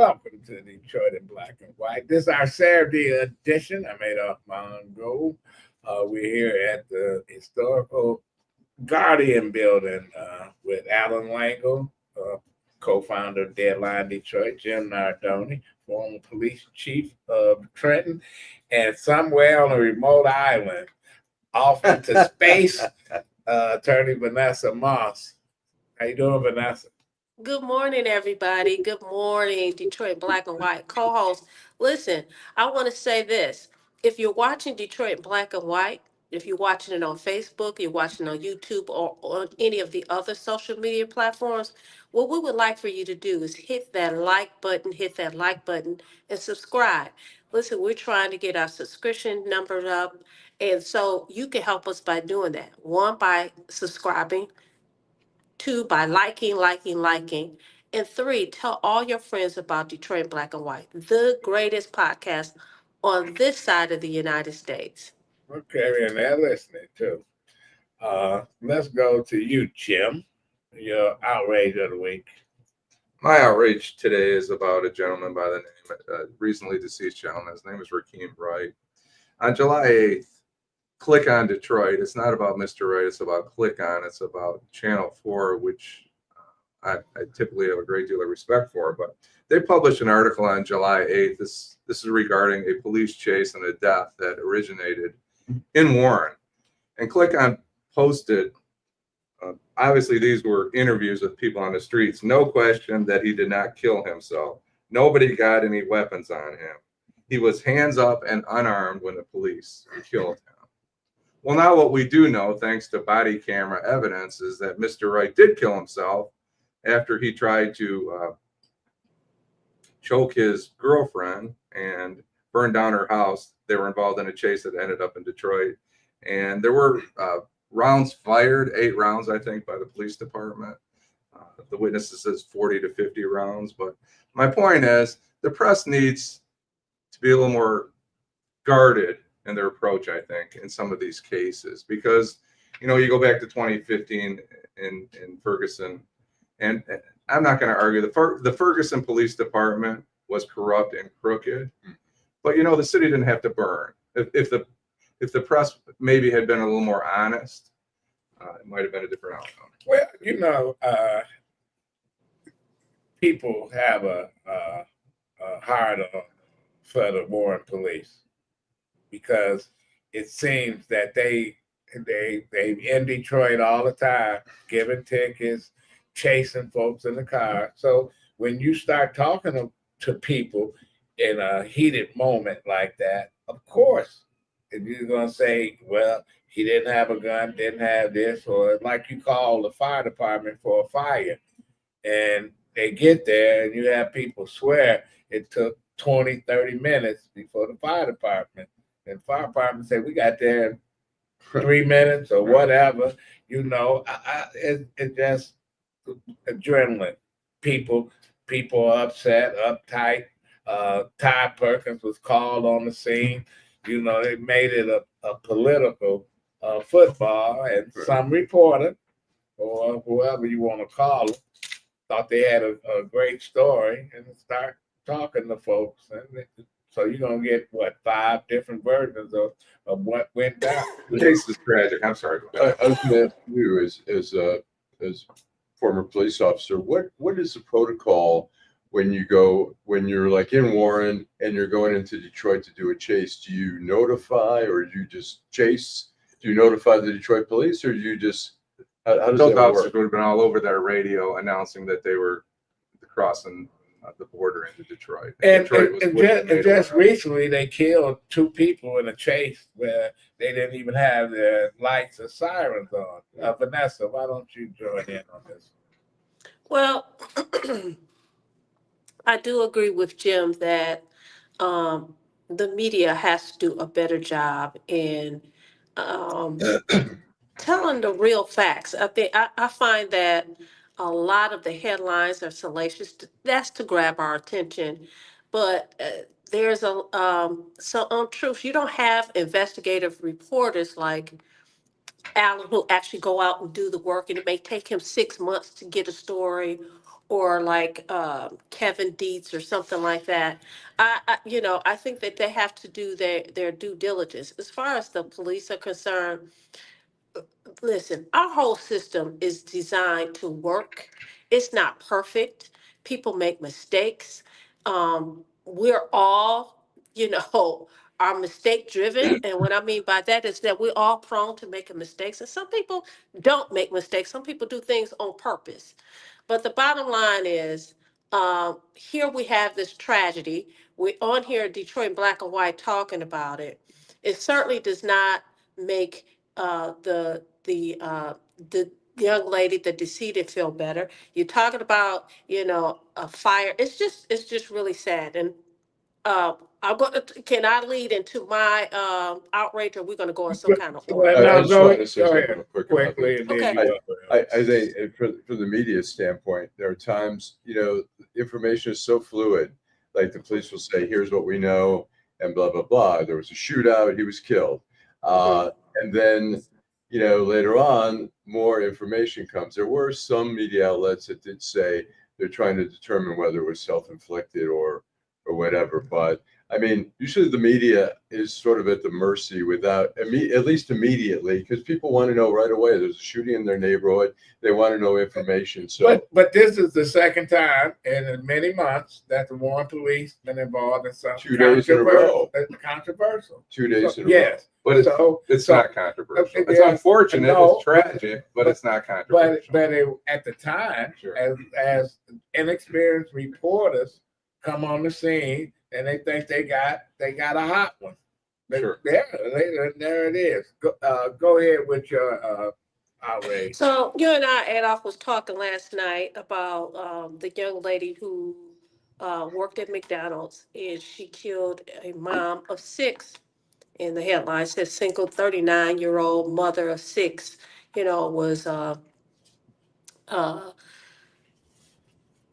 welcome to Detroit in Black and White. This is our Saturday edition. I'm Adolph Mongo. We're here at the historical Guardian building with Allan Lengel, co-founder of Deadline Detroit, Jim Nardone, former police chief of Trenton, and somewhere on a remote island off into space, attorney Vanessa Moss. How you doing, Vanessa? Good morning, everybody. Good morning, Detroit Black and White co-host. Listen, I want to say this. If you're watching Detroit Black and White, if you're watching it on Facebook, you're watching on YouTube or on any of the other social media platforms, what we would like for you to do is hit that like button, and subscribe. Listen, we're trying to get our subscription numbers up, and so you can help us by doing that. One, by subscribing. Two, by liking. And three, tell all your friends about Detroit Black and White, the greatest podcast on this side of the United States. Okay, and they're listening too. Let's go to you, Jim. Your outrage of the week. My outrage today is about a gentleman by the name, recently deceased gentleman. His name is Rakeem Wright. On July 8th, Click on Detroit. It's not about Mr. Wright. It's about Click on. It's about Channel 4, which I typically have a great deal of respect for. But they published an article on July 8th. This is regarding a police chase and a death that originated in Warren. And Click on posted, obviously these were interviews with people on the streets. No question that he did not kill himself. Nobody got any weapons on him. He was hands up and unarmed when the police killed him. Well, now what we do know, thanks to body camera evidence, is that Mr. Wright did kill himself after he tried to choke his girlfriend and burn down her house. They were involved in a chase that ended up in Detroit. And there were rounds fired, 8 rounds, I think, by the police department. The witnesses says 40 to 50 rounds. But my point is, the press needs to be a little more guarded in their approach, I think, in some of these cases, because, you know, you go back to 2015 in Ferguson, and I'm not going to argue the Ferguson Police Department was corrupt and crooked, but, you know, the city didn't have to burn. If the press maybe had been a little more honest, it might have been a different outcome. Well, you know, people have a hard on for the Warren police, because it seems that they in Detroit all the time, giving tickets, chasing folks in the car. So when you start talking to people in a heated moment like that, of course, if you're gonna say, well, he didn't have a gun, didn't have this, or like you call the fire department for a fire, and they get there and you have people swear it took 20, 30 minutes before the fire department. And fire department say, we got there in 3 minutes or whatever, you know. It's just adrenaline. People are upset, uptight. Ty Perkins was called on the scene. You know, they made it a political football, and some reporter or whoever you want to call it thought they had a great story and start talking to folks. And so you're going to get, what, 5 different versions of what went down. The case is tragic. I'm sorry. I was going to ask you, as former police officer, what is the protocol when you're like in Warren and you're going into Detroit to do a chase? Do you notify, or do you just chase? Do you notify the Detroit police, or do you just, how does Those that officers work? would have been all over their radio announcing that they were crossing the border into Detroit. And Detroit just recently, they killed 2 people in a chase where they didn't even have their lights or sirens on. Vanessa, why don't you join in on this? Well, I do agree with Jim that the media has to do a better job in um, telling the real facts. I find that a lot of the headlines are salacious. That's to grab our attention, but there's some untruths. You don't have investigative reporters like Allan who actually go out and do the work, and it may take him 6 months to get a story, or like Kevin Dietz or something like that. I think that they have to do their due diligence. As far as the police are concerned, listen, our whole system is designed to work. It's not perfect. People make mistakes. We're all, are mistake driven. And what I mean by that is that we're all prone to making mistakes. And some people don't make mistakes. Some people do things on purpose. But the bottom line is, here we have this tragedy. We're on here, Detroit Black and White, talking about it. It certainly does not make the young lady, the decedent, feel better. You're talking about, a fire. It's just really sad. And I'm going to. Can I lead into my outrage, or we're going to go in some kind of order? Well, I no, just go, wanted to say go something ahead real quick about quickly, that. and then Okay. you I think from the media standpoint, there are times, information is so fluid. Like the police will say, here's what we know, and blah, blah, blah. There was a shootout, he was killed. And then, later on, more information comes. There were some media outlets that did say they're trying to determine whether it was self-inflicted or whatever. But I mean, usually the media is sort of at the mercy without, at least immediately, because people want to know right away. There's a shooting in their neighborhood. They want to know information. So, but this is the second time in many months that the Warren Police been involved in something 2 days in a row. Controversial. 2 days in a row. Yes, But it's not controversial. It's yes, unfortunate. no, It's tragic, but it's not controversial. but at the time, Sure. as inexperienced reporters come on the scene and they think they got a hot one. Sure. Yeah, there it is. Go ahead with your outrage. So you and I, Adolph, was talking last night about the young lady who worked at McDonald's and she killed a mom of six. In the headline says single 39-year-old mother of six, was uh,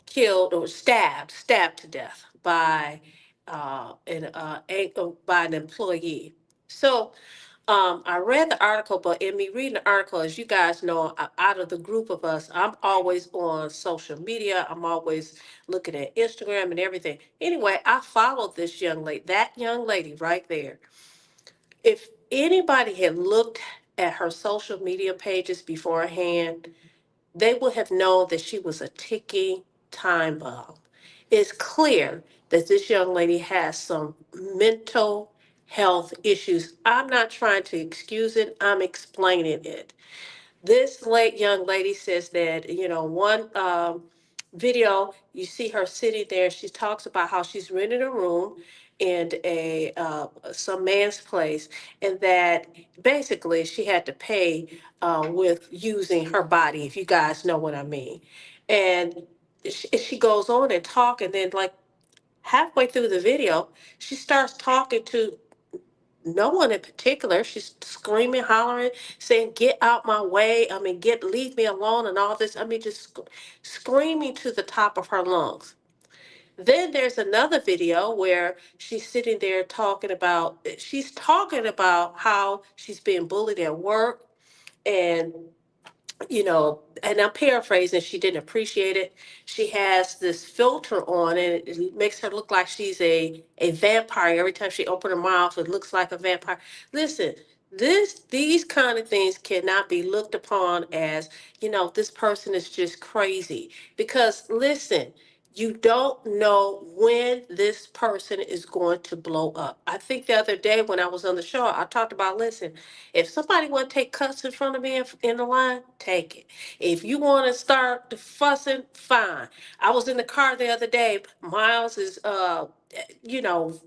killed or stabbed to death by by an employee. So I read the article, but in me reading the article, as you guys know, out of the group of us, I'm always on social media. I'm always looking at Instagram and everything. Anyway, I followed this young lady, that young lady right there. If anybody had looked at her social media pages beforehand, they would have known that she was a ticking time bomb. It's clear that this young lady has some mental health issues. I'm not trying to excuse it, I'm explaining it. This late young lady says that, one video, you see her sitting there. She talks about how she's renting a room in some man's place, and that basically she had to pay with using her body, if you guys know what I mean. And she goes on and talk, and then like halfway through the video, she starts talking to no one in particular. She's screaming, hollering, saying, "Get out my way. I mean, leave me alone," and all this. I mean, just screaming to the top of her lungs. Then there's another video where she's talking about how she's being bullied at work, and and I'm paraphrasing, she didn't appreciate it. She has this filter on and it makes her look like she's a vampire. Every time she opens her mouth, it looks like a vampire. Listen, these kind of things cannot be looked upon as, this person is just crazy. Because listen, you don't know when this person is going to blow up. I think the other day when I was on the show, I talked about, listen, if somebody want to take cuts in front of me in the line, take it. If you want to start fussing, fine. I was in the car the other day. Miles is, you know,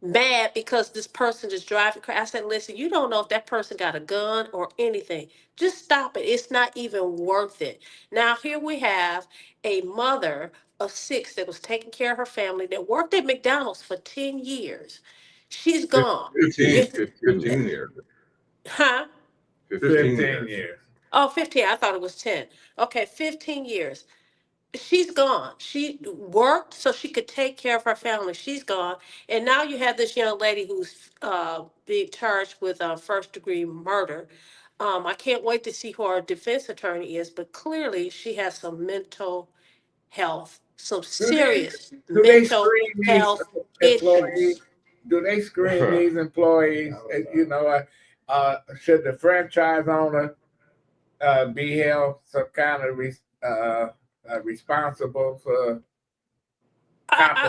mad because this person is driving. I said, listen, you don't know if that person got a gun or anything. Just stop it. It's not even worth it. Now, here we have a mother of six that was taking care of her family that worked at McDonald's for 10 years. She's gone. 15 years. Huh? 15 15 years. years. Oh, 15. I thought it was 10. Okay, 15 years. She's gone. She worked so she could take care of her family. She's gone. And now you have this young lady who's being charged with first degree murder. I can't wait to see who our defense attorney is, but clearly she has some mental health, some Do they serious do they mental screen these health employees? issues. Do they screen these employees? Should the franchise owner be held some kind of responsible for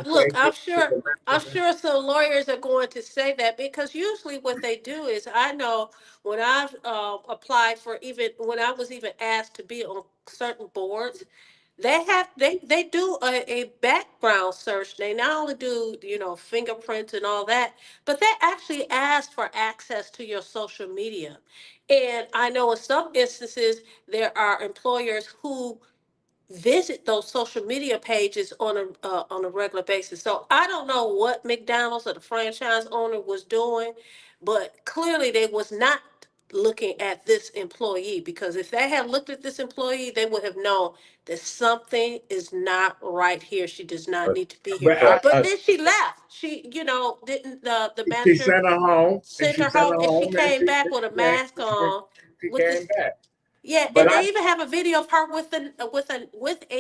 Look, compensation to the I'm resident? sure some lawyers are going to say that because usually what they do is, I know when I've applied for, even when I was even asked to be on certain boards, they do a background search. They not only do, fingerprints and all that, but they actually ask for access to your social media. And I know in some instances there are employers who visit those social media pages on a regular basis. So I don't know what McDonald's or the franchise owner was doing, but clearly they was not looking at this employee, because if they had looked at this employee, they would have known that something is not right here. She does not But, need to be here. But But then she left. She, didn't the she manager sent her home, and sent she her sent home, her and she home, and came back with a mask on she with came this. back. Yeah, But and I they even have a video of her with a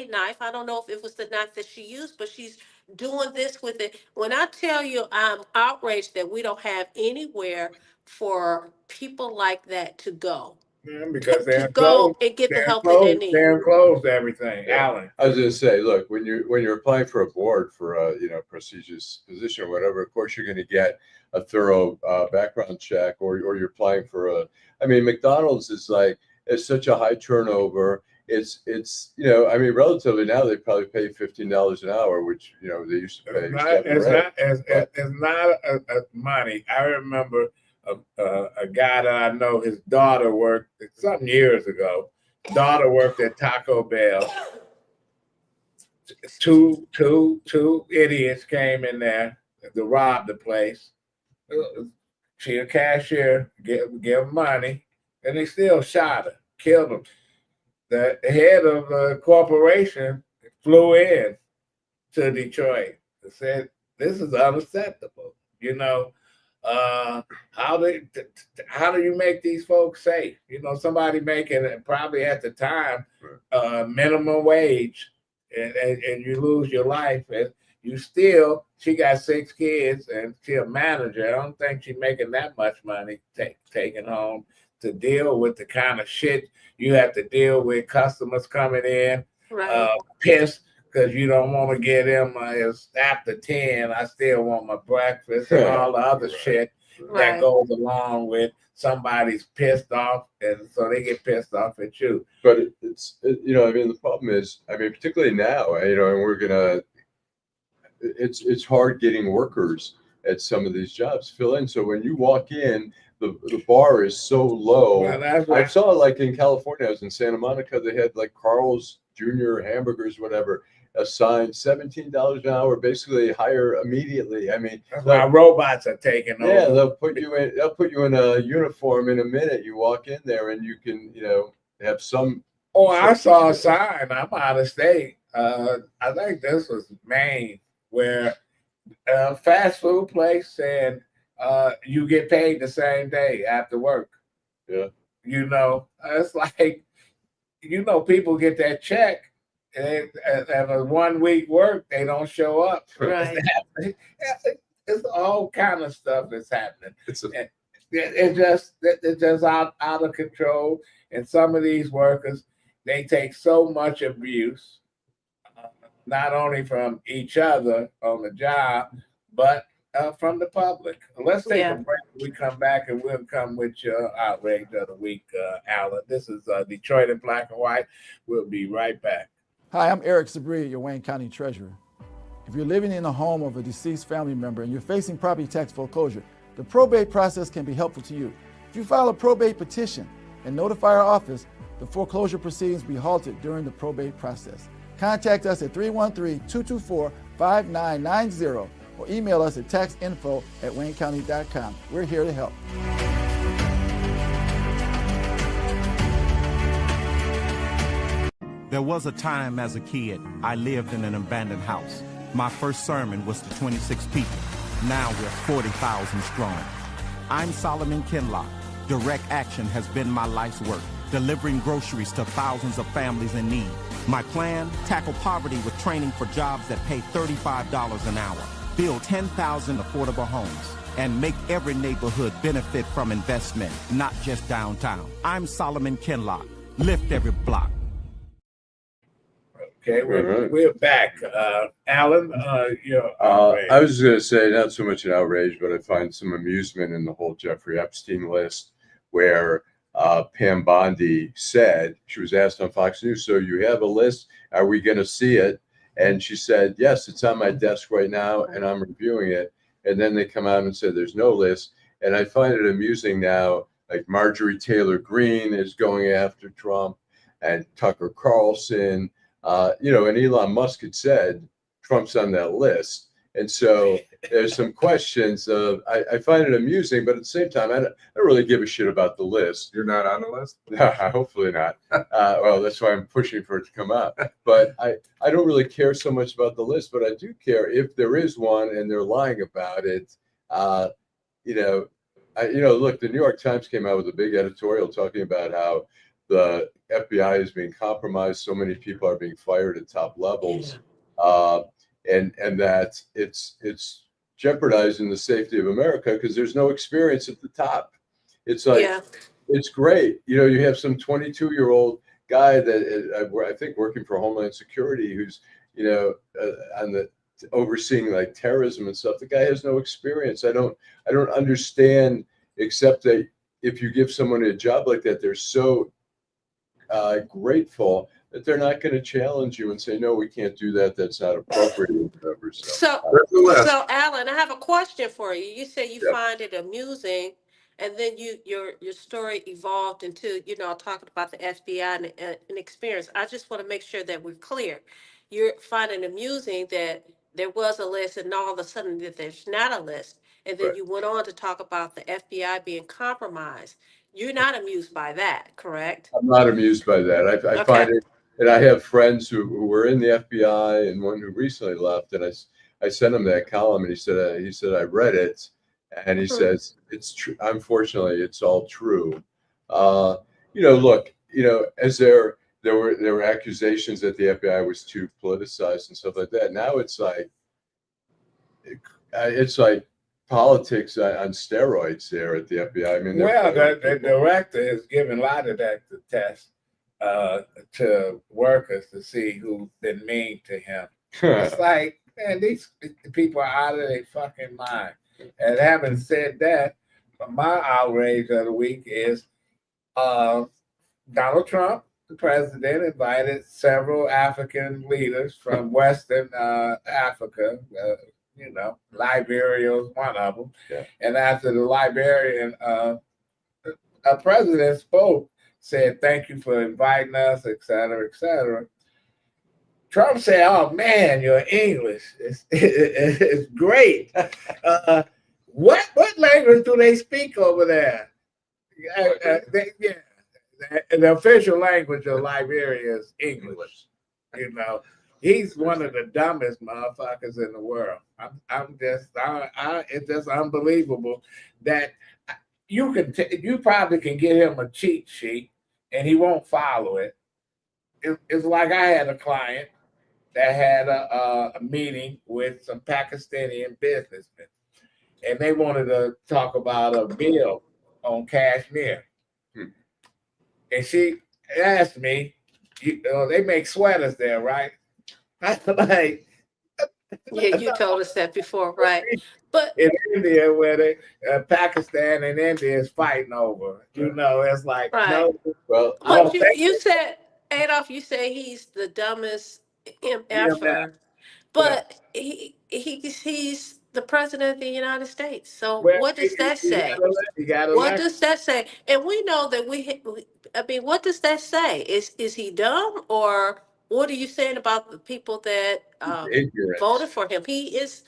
knife. I don't know if it was the knife that she used, but she's doing this with it. When I tell you, I'm outraged that we don't have anywhere for people like that to go, because to go and get the help that they need. they're enclosed everything. Yeah. Allan. I was going to say, look, when you're applying for a board for a prestigious position or whatever, of course you're going to get a thorough background check, or you're applying for a. I mean, McDonald's is such a high turnover. It's relatively now they probably pay $15 an hour, which they used to pay. It's not money. I remember a guy that I know. His daughter worked some years ago. Daughter worked at Taco Bell. Two idiots came in there to rob the place. She a cashier, give money, and they still shot her, killed him. The head of the corporation flew in to Detroit and said, "This is unacceptable." How do you make these folks safe? Somebody making probably at the time minimum wage, and you lose your life, and she got 6 kids, and she a manager. I don't think she's making that much money taking home to deal with the kind of shit you have to deal with. Customers coming in pissed because you don't want to get them it's after 10. I still want my breakfast and all the other shit that goes along with somebody's pissed off, and so they get pissed off at you. But the problem is, particularly now, and it's hard getting workers at some of these jobs fill in. So when you walk in, the bar is so low. Well, I saw in California, I was in Santa Monica, they had Carl's Jr. hamburgers, whatever, assigned $17 an hour, basically hire immediately. That's why robots are taking over. Yeah, they'll put you in a uniform in a minute. You walk in there and you can, have some. Oh, I saw a sign. I'm out of state. I think this was Maine, where a fast food place said you get paid the same day after work. Yeah. It's like, people get that check, and have a 1 week work, they don't show up. Right. It's all kind of stuff that's happening. It's just out of control. And some of these workers, they take so much abuse, not only from each other on the job, but from the public. Let's take a break. We come back and we'll come with your outrage of the week, Allan. This is Detroit in Black and White. We'll be right back. Hi, I'm Eric Sabri, your Wayne County Treasurer. If you're living in a home of a deceased family member and you're facing property tax foreclosure, the probate process can be helpful to you. If you file a probate petition and notify our office, the foreclosure proceedings will be halted during the probate process. Contact us at 313-224-5990 or email us at taxinfo@waynecounty.com. We're here to help. There was a time as a kid I lived in an abandoned house. My first sermon was to 26 people. Now we're 40,000 strong. I'm Solomon Kinlock. Direct action has been my life's work. delivering groceries to thousands of families in need. My plan, tackle poverty with training for jobs that pay $35 an hour, build 10,000 affordable homes, and make every neighborhood benefit from investment, not just downtown. I'm Solomon Kinlock. Lift every block. Okay, Right. we're back. Allan, I was just going to say, not so much an outrage, but I find some amusement in the whole Jeffrey Epstein list, where Pam Bondi said, she was asked on Fox News, so you have a list, are we going to see it? And she said, yes, it's on my desk right now, and I'm reviewing it. And then they come out and say there's no list. And I find it amusing now, like Marjorie Taylor Greene is going after Trump, and Tucker Carlson, and Elon Musk had said Trump's on that list. And so there's some questions of, I find it amusing, but at the same time, I don't really give a shit about the list. You're not on the list? Hopefully not. Well, that's why I'm pushing for it to come out. But I don't really care so much about the list, but I do care if there is one and they're lying about it. Look, the New York Times came out with a big editorial talking about how the FBI is being compromised. So many people are being fired at top levels. And that it's jeopardizing the safety of America because there's no experience at the top. It's like, It's great. You have some 22-year-old guy that I think working for Homeland Security who's, on the overseeing like terrorism and stuff. The guy has no experience. I don't understand, except that if you give someone a job like that, they're so grateful that they're not going to challenge you and say, no, we can't do that. That's not appropriate. Or whatever. So Allan, I have a question for you. You say you find it amusing, and then your story evolved into, talking about the FBI and experience. I just want to make sure that we're clear. You're finding it amusing that there was a list and all of a sudden that there's not a list. And then you went on to talk about the FBI being compromised. You're not amused by that, correct? I'm not amused by that. I find it, and I have friends who were in the FBI and one who recently left, and I sent him that column, and he said I read it, and he says it's true. Unfortunately, it's all true. Look, as there were accusations that the FBI was too politicized and stuff like that. Now it's like politics on steroids there at the FBI. I mean, the director is giving a lot of that to test to workers to see who's been mean to him. It's like, man, these people are out of their fucking mind. And having said that, my outrage of the week is Donald Trump, the president, invited several African leaders from Western Africa. Liberia was one of them. Yeah. And after the Liberian president spoke, said, thank you for inviting us, et cetera, et cetera. Trump said, oh, man, your English is great. What language do they speak over there? The official language of Liberia is English. He's one of the dumbest motherfuckers in the world. It's just unbelievable that you probably can get him a cheat sheet and he won't follow it. It's like I had a client that had a meeting with some Pakistani businessmen, and they wanted to talk about a bill on Kashmir. And she asked me, they make sweaters there, right? I like, yeah, you told us that before, right? But in India, where Pakistan and India is fighting over, it's like, no. Well, but you said, Adolph, you say he's the dumbest MFer, but he's the president of the United States. So what does that say? What does that say? And we know that what does that say? Is he dumb, or what are you saying about the people that voted for him? He is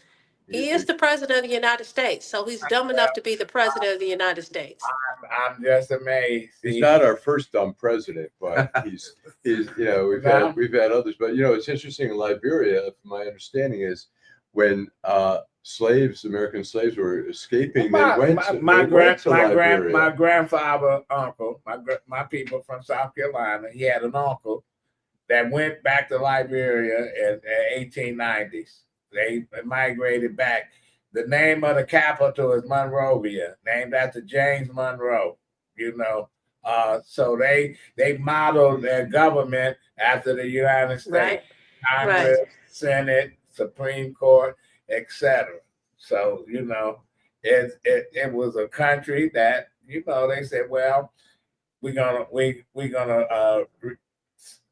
the president of the United States, so he's dumb enough to be the president of the United States. I'm just amazed. He's not our first dumb president, but he's we've had others. But it's interesting in Liberia. My understanding is when slaves, American slaves, were escaping. My they went to Liberia. my grandfather uncle, my people from South Carolina, he had an uncle that went back to Liberia in the 1890s. They migrated back. The name of the capital is Monrovia, named after James Monroe. You know, so they modeled their government after the United States, Right. Congress, Right. Senate, Supreme Court, etc. So you know, it was a country that they said, well, we're gonna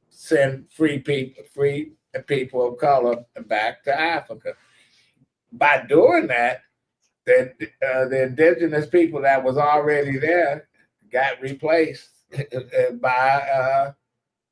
send free people of color back to Africa. By doing that, the indigenous people that was already there got replaced by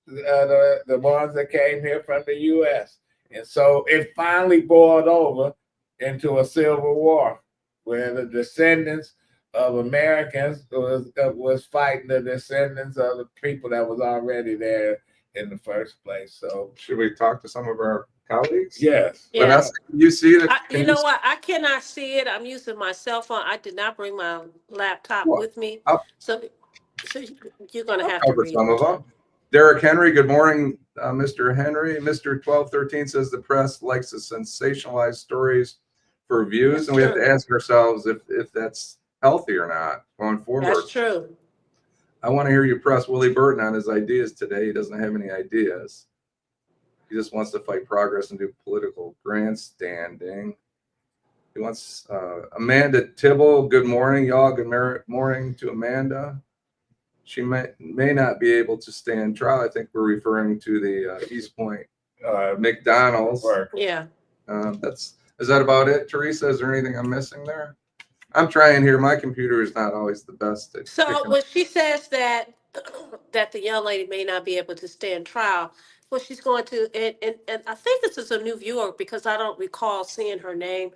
the ones that came here from the U.S. And so it finally boiled over into a civil war where the descendants of Americans was fighting the descendants of the people that was already there in the first place. So Should we talk to some of our colleagues? yes, Yeah. Vanessa, can you see it? You know what? I cannot see it. I'm using my cell phone. I did not bring my laptop What? with me. I'll- So you're going to have to cover read some of it. them. Derek Henry, good morning, Mr. Henry. Mr. 1213 says the press likes to sensationalize stories for views, That's and we have true. to ask ourselves if that's healthy or not going forward. That's true. I want to hear you press Willie Burton on his ideas today. He doesn't have any ideas. He just wants to fight progress and do political grandstanding. He wants Amanda Tibble. Good morning, y'all. Good morning to Amanda. She may not be able to stand trial. I think we're referring to the East Point McDonald's. work. Yeah. Is that about it, Teresa? Is there anything I'm missing there? I'm trying here. My computer is not always the best. So when she says that that the young lady may not be able to stand trial, well, she's going to, and I think this is a new viewer because I don't recall seeing her name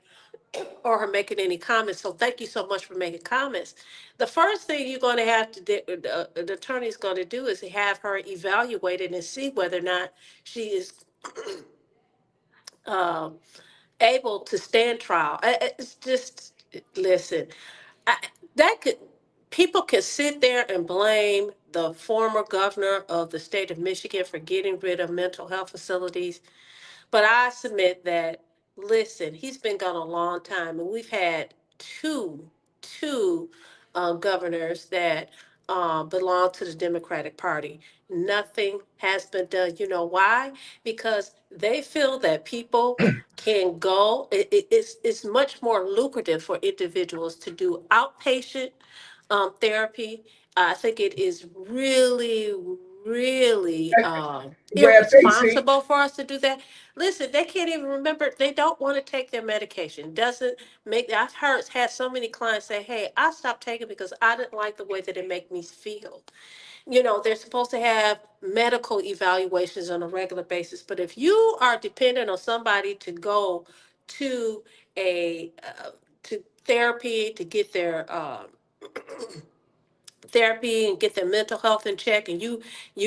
or her making any comments. So thank you so much for making comments. The first thing you're going to have to do, the attorney's going to do is have her evaluated and see whether or not she is able to stand trial. It's just, listen, that could, people can sit there and blame the former governor of the state of Michigan for getting rid of mental health facilities. But I submit that, listen, he's been gone a long time, and we've had two governors that belong to the Democratic Party. Nothing has been done. You know why? Because they feel that people can go. It's much more lucrative for individuals to do outpatient therapy. I think it is really, really Well, they see irresponsible for us to do that. Listen, they can't even remember. They don't want to take their medication. Doesn't make. I've had so many clients say, "Hey, I stopped taking it because I didn't like the way that it made me feel." You know, they're supposed to have medical evaluations on a regular basis. But if you are dependent on somebody to go to a to therapy to get their therapy and get their mental health in check, and you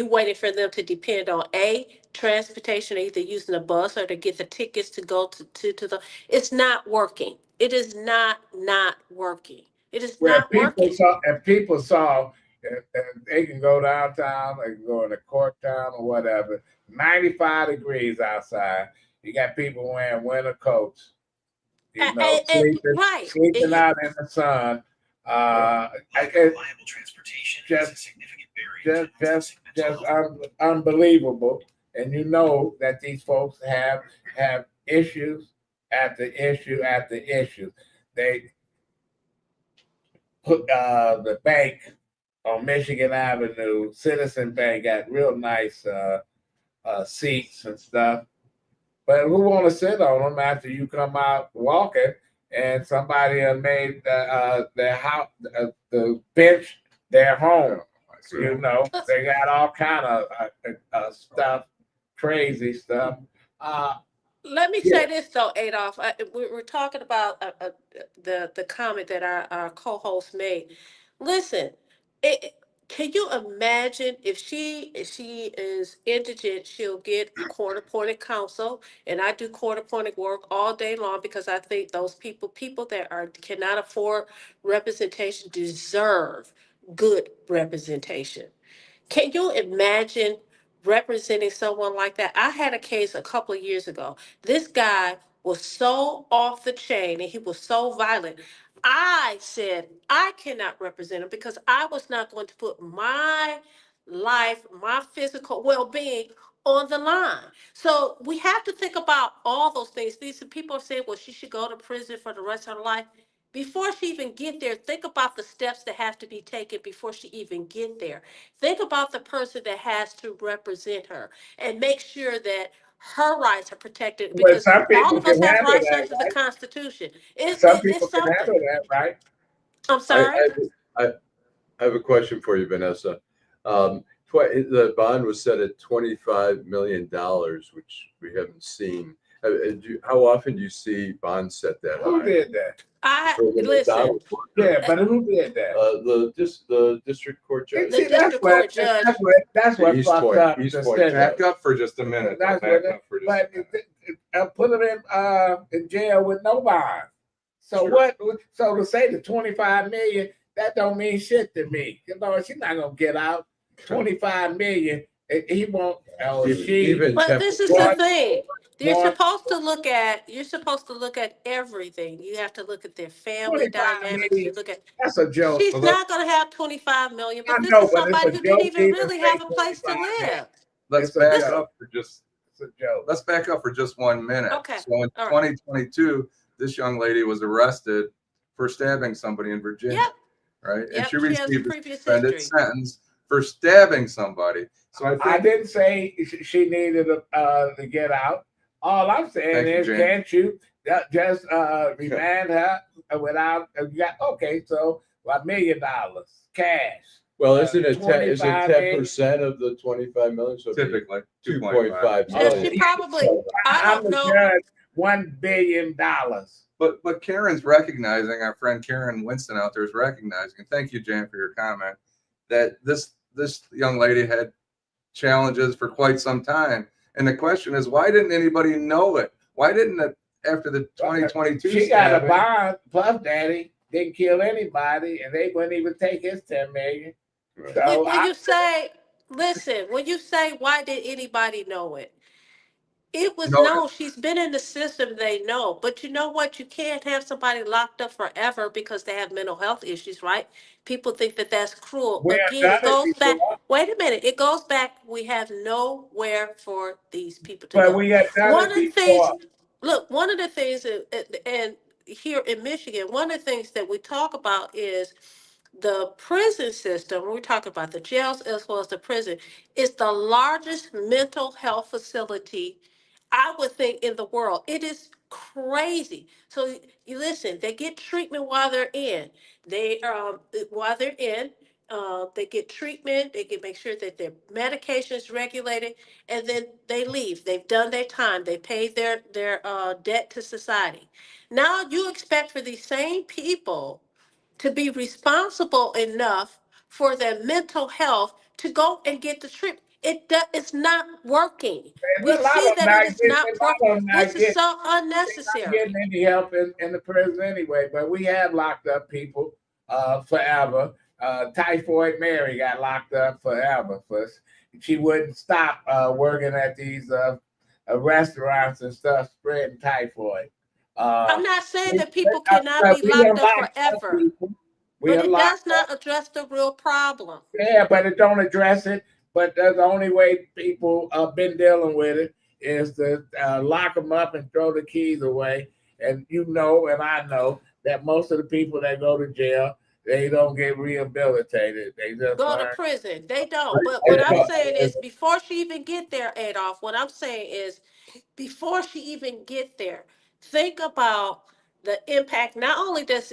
waiting for them to depend on transportation, either using a bus or to get the tickets to go to the, it's not working. It is not working. It is where not working. people saw they can go downtown, they can go in the court town or whatever. 95 degrees outside. You got people wearing winter coats, sleeping out in the sun. Reliable transportation just unbelievable. And you know that these folks have issues after issue after issue. They put the bank on Michigan Avenue, Citizen Bank, got real nice seats and stuff. But who want to sit on them after you come out walking and somebody has made their house, the bench, their home? You know, they got all kind of stuff, crazy stuff. Let me say this though, Adolph. We're talking about the comment that our co-host made. Listen, Can you imagine if she is indigent, she'll get a court-appointed counsel, and I do court-appointed work all day long because I think those people that cannot afford representation deserve good representation. Can you imagine representing someone like that? I had a case a couple of years ago. This guy was so off the chain and he was so violent. I said I cannot represent him because I was not going to put my life, my physical well being on the line. So we have to think about all those things. These people are saying, well, she should go to prison for the rest of her life. Before she even get there, think about the steps that have to be taken before she even get there. Think about the person that has to represent her and make sure that her rights are protected Well, because some all people of us can have handle rights that, under the right? Constitution. Some people It's can something. handle that, right? I'm I, sorry. I have a question for you, Vanessa. The bond was set at $25 million, which we haven't seen. How often do you see bonds set that Who high? did that? For the Listen. McDonald's worker. Yeah, but who did that? The district court judge. The district court judge. That's what East fucked Point- up East the Point system. Back up for just a minute. That's Back what up for just but a minute. put them in jail with no bond. So Sure. what? So to say the 25 million, that don't mean shit to me. You know, she's not gonna get out. 25 million. He won't. Oh, she. Even But 10%. this is the thing. You're More- supposed to look at everything. You have to look at their family 25 dynamics. You million. look at That's a joke. she's not gonna have 25 million, I but this know, is but it's somebody a who didn't joke even even really say have a place to 25 million. live. Let's It's a back joke. up for just It's a joke. let's back up for just 1 minute. Okay. So in All right. 2022, this young lady was arrested for stabbing somebody in Virginia. Yep. Right. Yep, And she she has received a previous suspended history. sentence for stabbing somebody. So I I think didn't say she needed to get out. All I'm saying Thank you, is, James. can't you just remand her without? Okay, so $1 million cash. Well, isn't it 25 million? 10% of the 25 million? So it'd be typically 2.5 Yeah, million. she probably. I I'm don't the know. judge. $1 billion. But Karen's recognizing, our friend Karen Winston out there is recognizing, and thank you, Jan, for your comment, that this young lady had challenges for quite some time. And the question is, why didn't anybody know it? Why didn't it after the 2022 She got a stabbing? bond. Puff Daddy didn't kill anybody, and they wouldn't even take his 10 million. Right. So When you say, listen, when you say, why did anybody know it? It was No, known. She's been in the system. They know. But you know what? You can't have somebody locked up forever because they have mental health issues, right? People think that that's cruel. we have Again, it done it goes back. before, Wait a minute. It goes back. We have nowhere for these people to but go. we have done One it of the things, before. look, one of the things, and here in Michigan, one of the things that we talk about is the prison system. When we talk about the jails as well as the prison, is the largest mental health facility I would think in the world. It is crazy. So you listen, they get treatment while they're in. They while they're in, they get treatment, they get make sure that their medication is regulated, and then they leave. They've done their time, they paid their debt to society. Now you expect for these same people to be responsible enough for their mental health to go and get the treatment. It's not working. And We a lot see of them that not it is getting, not a working. lot of them This not is getting, so not unnecessary. getting any help in the prison anyway. But we have locked up people forever. Typhoid Mary got locked up forever. She wouldn't stop working at these restaurants and stuff, spreading typhoid. I'm not saying We, that people cannot be we have locked up locked up forever, people. We but have it locked does not address the real problem. Yeah, but it don't address it. But the only way people have been dealing with it is to lock them up and throw the keys away. And you know, and I know that most of the people that go to jail, they don't get rehabilitated. They just Go to learn. prison. They don't. But what I'm saying is before she even get there, Adolph, what I'm saying is before she even get there, think about the impact not only does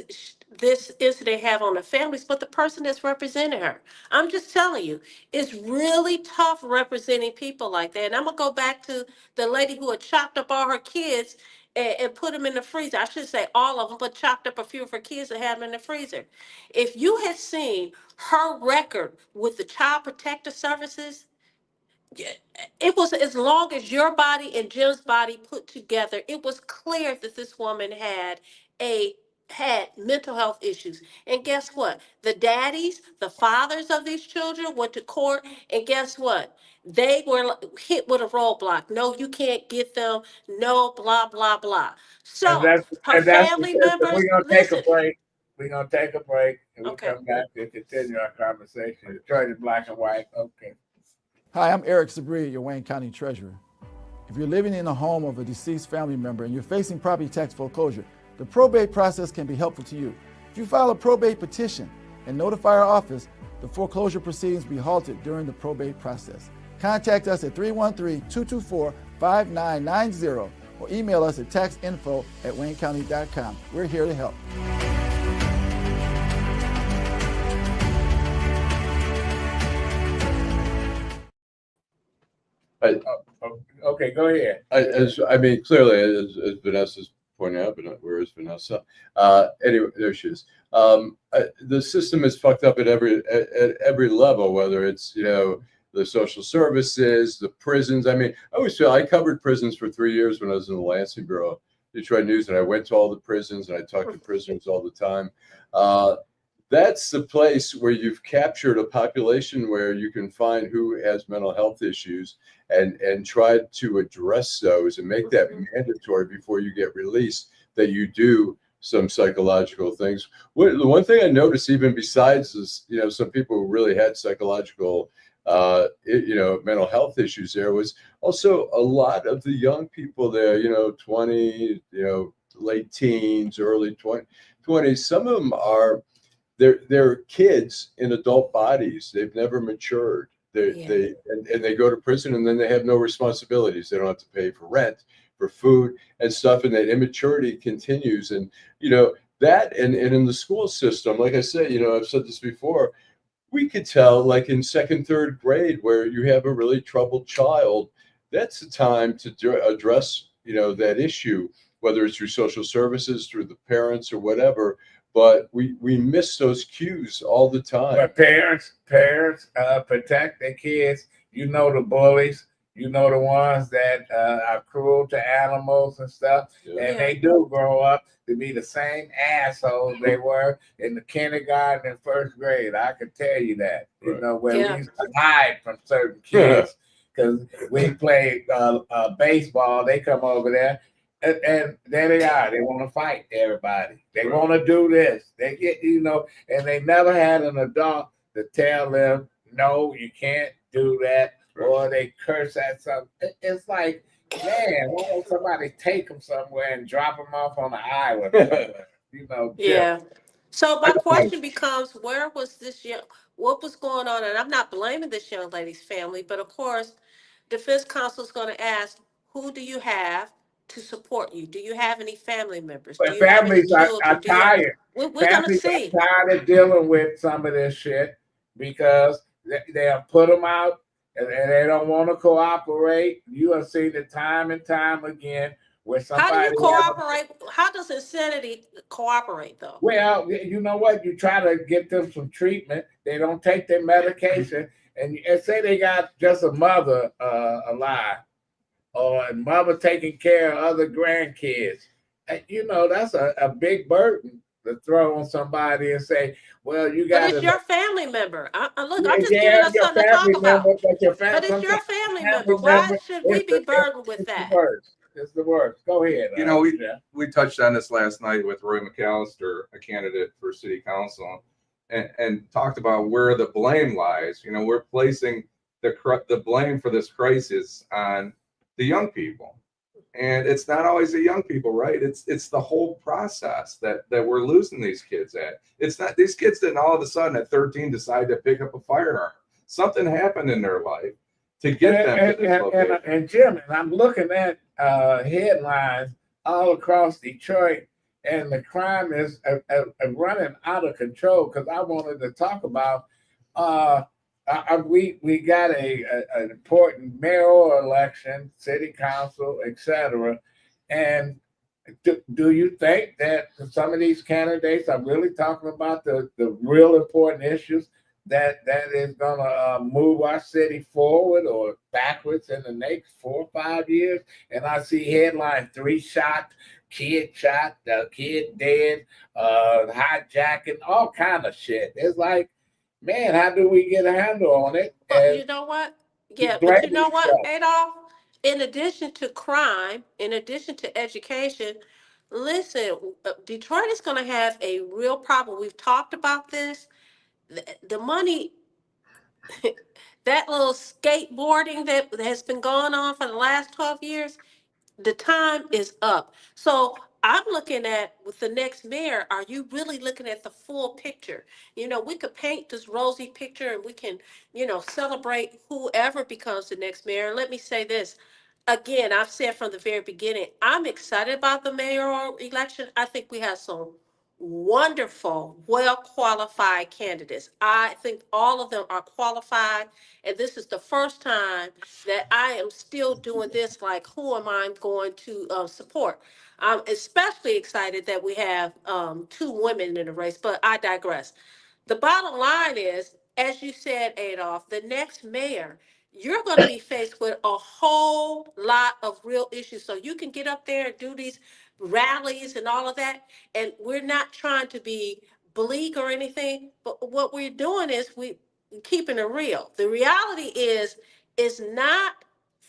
this incident have on the families, but the person that's representing her. I'm just telling you, it's really tough representing people like that. And I'm gonna go back to the lady who had chopped up all her kids and put them in the freezer. I should say all of them, but chopped up a few of her kids and had them in the freezer. If you had seen her record with the Child Protective Services, it was as long as your body and Jim's body put together. It was clear that this woman had mental health issues. And guess what? The daddies, the fathers of these children went to court, and guess what? They were hit with a roadblock. No, you can't get them. No, blah blah blah. And So her that's the family system. members, We're gonna take a listen. break. We're gonna take a break, and we'll Okay. come back to continue our conversation. Detroit in black and white. Okay. Hi, I'm Eric Sabri, your Wayne County Treasurer. If you're living in a home of a deceased family member and you're facing property tax foreclosure, the probate process can be helpful to you. If you file a probate petition and notify our office, the foreclosure proceedings will be halted during the probate process. Contact us at 313-224-5990 or email us at taxinfo@waynecounty.com. We're here to help. Okay, go ahead. Clearly, as Vanessa's pointing out, but where is Vanessa? Anyway, there she is. The system is fucked up at every level, whether it's, the social services, the prisons. I always feel I covered prisons for 3 years when I was in the Lansing Bureau, Detroit News, and I went to all the prisons and I talked to prisoners all the time. That's the place where you've captured a population where you can find who has mental health issues and try to address those and make that mandatory before you get released, that you do some psychological things. The one thing I noticed, even besides this, some people who really had psychological, mental health issues, there was also a lot of the young people there, 20, late teens, early 20s. Some of them they're kids in adult bodies. They've never matured. They go to prison, and then they have no responsibilities. They don't have to pay for rent, for food and stuff, and that immaturity continues. And that, and in the school system, like I said, I've said this before, we could tell, like in second, third grade, where you have a really troubled child, that's the time to address that issue, whether it's through social services, through the parents, or whatever. But we miss those cues all the time. But parents protect their kids. The bullies. The ones that are cruel to animals and stuff. Yeah. And they do grow up to be the same assholes they were in the kindergarten and first grade. I can tell you that. Right. We used to hide from certain kids because we played baseball. They come over there. And there they are. They want to fight everybody. They want to do this. They get, and they never had an adult to tell them, no, you can't do that, or they curse at something. It's like, man, why don't somebody take them somewhere and drop them off on the island? Yeah. So my question becomes, where was this what was going on? And I'm not blaming this young lady's family, but of course, defense counsel is going to ask, who do you have to support you? Do you have any family members? But do you families have any are children? tired. We're going to see. Are tired of dealing with some of this shit because they have put them out and they don't want to cooperate. You have seen it time and time again where somebody. How do you cooperate? How does insanity cooperate, though? Well, you know what? You try to get them some treatment. They don't take their medication, and say they got just a mother alive, or a mother taking care of other grandkids. That's a big burden to throw on somebody and say, well, you got. But it's your family member. I'm just Yeah, giving us your something to family talk about. member, But it's your family member. Why should we be burdened with that? It's the worst. Go ahead. We touched on this last night with Roy McAllister, a candidate for city council, and talked about where the blame lies. We're placing the blame for this crisis on the young people, and it's not always the young people, right? It's the whole process that we're losing these kids at. It's not, these kids didn't all of a sudden at 13 decide to pick up a firearm. Something happened in their life to get them to this location. And Jim, and I'm looking at headlines all across Detroit, and the crime is running out of control. Because I wanted to talk about we got an important mayoral election, city council, etc. And do you think that some of these candidates are really talking about the real important issues that is going to move our city forward or backwards in the next 4 or 5 years? And I see headlines: 3 shot, kid shot, kid dead, hijacking, all kind of shit. It's like, man, how do we get a handle on it? But And you know what? we Yeah, but you blame know each what, other. Adolph? In addition to crime, in addition to education, listen, Detroit is going to have a real problem. We've talked about this. The money, that little skateboarding that has been going on for the last 12 years, the time is up. So I'm looking at with the next mayor, are you really looking at the full picture? You know, we could paint this rosy picture and we can, celebrate whoever becomes the next mayor. And let me say this. Again, I've said from the very beginning, I'm excited about the mayoral election. I think we have some wonderful, well qualified candidates. I think all of them are qualified. And this is the first time that I am still doing this. Like, who am I going to support? I'm especially excited that we have 2 women in the race, but I digress. The bottom line is, as you said, Adolph, the next mayor, you're going to be faced with a whole lot of real issues. So you can get up there and do these rallies and all of that. And we're not trying to be bleak or anything, but what we're doing is we keeping it real. The reality is not